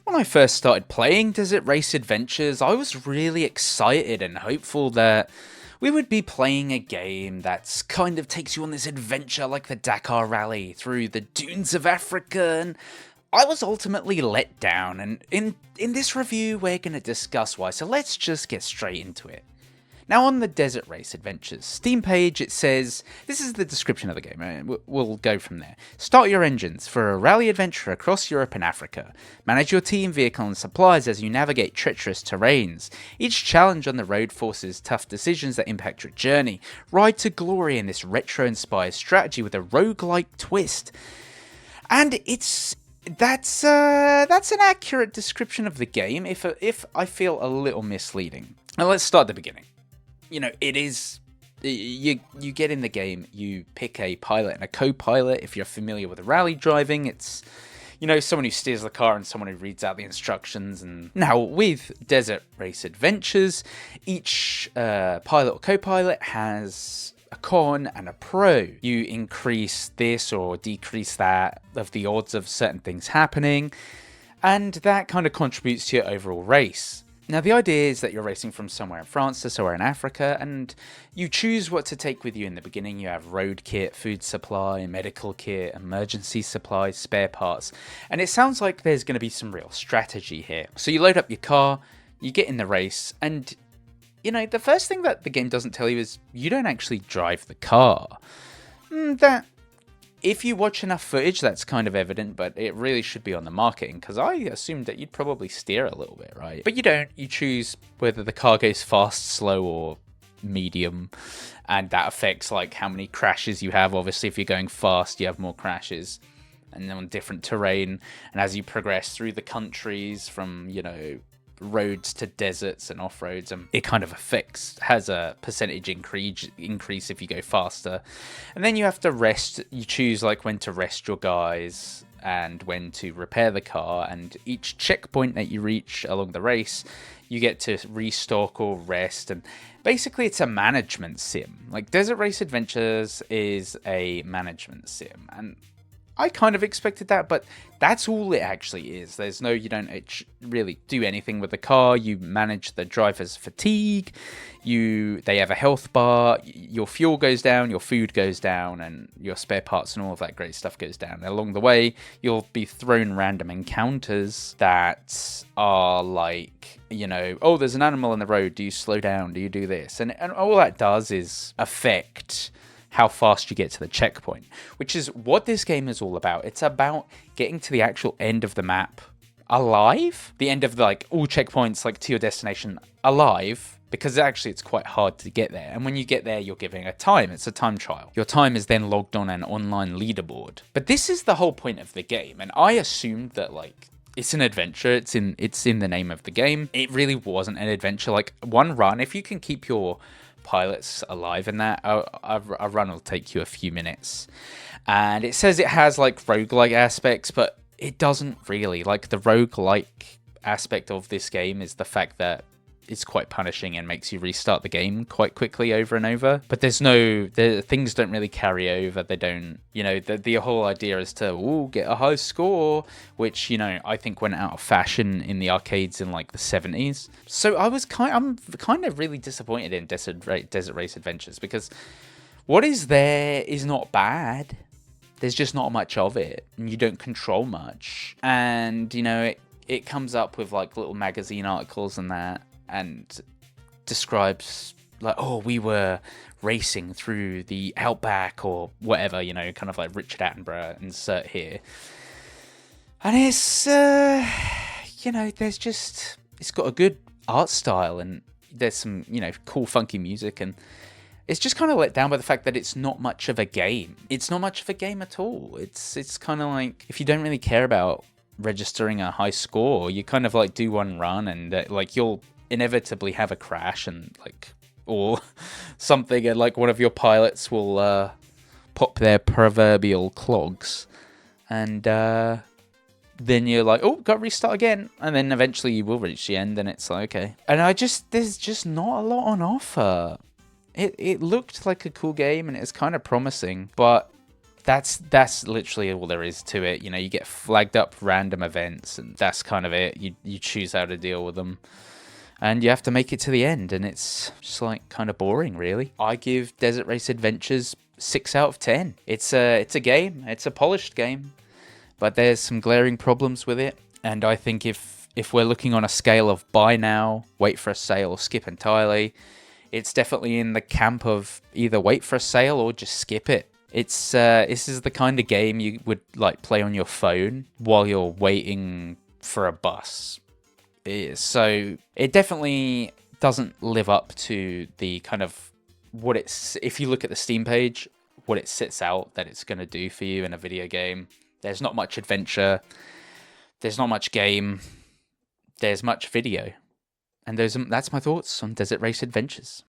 When I first started playing Desert Race Adventures, I was really excited and hopeful that we would be playing a game that's kind of takes you on this adventure like the Dakar Rally through the dunes of Africa, and I was ultimately let down, and in this review we're going to discuss why, so let's just get straight into it. Now, on the Desert Race Adventures Steam page, it says, this is the description of the game, we'll go from there. Start your engines for a rally adventure across Europe and Africa. Manage your team, vehicle and supplies as you navigate treacherous terrains. Each challenge on the road forces tough decisions that impact your journey. Ride to glory in this retro-inspired strategy with a roguelike twist. And that's an accurate description of the game, if I feel a little misleading. Now let's start at the beginning. You know, it is, you get in the game, you pick a pilot and a co-pilot. If you're familiar with rally driving, it's, you know, someone who steers the car and someone who reads out the instructions. And now with Desert Race Adventures, each pilot or co-pilot has a con and a pro. You increase this or decrease that of the odds of certain things happening, and that kind of contributes to your overall race. Now, the idea is that you're racing from somewhere in France to somewhere in Africa, and you choose what to take with you in the beginning. You have road kit, food supply, medical kit, emergency supplies, spare parts, and it sounds like there's going to be some real strategy here. So you load up your car, you get in the race, and, you know, the first thing that the game doesn't tell you is you don't actually drive the car. That, if you watch enough footage, that's kind of evident, but it really should be on the marketing, because I assumed that you'd probably steer a little bit, right? But you don't. You choose whether the car goes fast, slow, or medium, and that affects like how many crashes you have. Obviously, if you're going fast, you have more crashes, and then on different terrain. And as you progress through the countries, from, you know, roads to deserts and off-roads, and it kind of has a percentage increase if you go faster. And then you have to rest. You choose like when to rest your guys and when to repair the car, and each checkpoint that you reach along the race, you get to restock or rest. And basically it's a management sim. Like, Desert Race Adventures is a management sim, and I kind of expected that, but that's all it actually is. You don't really do anything with the car. You manage the driver's fatigue. They have a health bar. Your fuel goes down, your food goes down, and your spare parts and all of that great stuff goes down. Along the way, you'll be thrown random encounters that are like, you know, oh, there's an animal in the road. Do you slow down? Do you do this? And all that does is affect how fast you get to the checkpoint, which is what this game is all about. It's about getting to the actual end of the map alive, the end of like all checkpoints, like to your destination alive, because actually it's quite hard to get there. And when you get there, you're giving a time. It's a time trial. Your time is then logged on an online leaderboard. But this is the whole point of the game, and I assumed that like it's an adventure. It's in the name of the game. It really wasn't an adventure. Like, one run, if you can keep your pilots alive in that, a run will take you a few minutes. And it says it has like roguelike aspects, but it doesn't really. Like, the roguelike aspect of this game is the fact that it's quite punishing and makes you restart the game quite quickly over and over. But the things don't really carry over. They don't, you know, the whole idea is to get a high score, which, you know, I think went out of fashion in the arcades in like the 70s. So I'm kind of really disappointed in Desert Race Adventures, because what is there is not bad. There's just not much of it, and you don't control much. And, you know, it comes up with like little magazine articles and that, and describes like, oh, we were racing through the outback or whatever, you know, kind of like Richard Attenborough, insert here. And it's, you know, it's got a good art style, and there's some, you know, cool funky music, and it's just kind of let down by the fact that it's not much of a game. It's not much of a game at all. It's kind of like, if you don't really care about registering a high score, you kind of like do one run, and like you'll inevitably have a crash, and like, or something, and like one of your pilots will pop their proverbial clogs, and then you're like, oh, got to restart again, and then eventually you will reach the end, and it's like, okay. And there's just not a lot on offer. It looked like a cool game, and it's kind of promising, but That's literally all there is to it. You know, you get flagged up random events, and that's kind of it. You choose how to deal with them, and you have to make it to the end, and it's just like kind of boring, really. I give Desert Race Adventures 6 out of 10. It's a game. It's a polished game, but there's some glaring problems with it. And I think if we're looking on a scale of buy now, wait for a sale, or skip entirely, it's definitely in the camp of either wait for a sale or just skip it. It's this is the kind of game you would like play on your phone while you're waiting for a bus. So it definitely doesn't live up to the kind of what it's, if you look at the Steam page, what it sets out that it's going to do for you in a video game. There's not much adventure. There's not much game. There's much video. And that's my thoughts on Desert Race Adventures.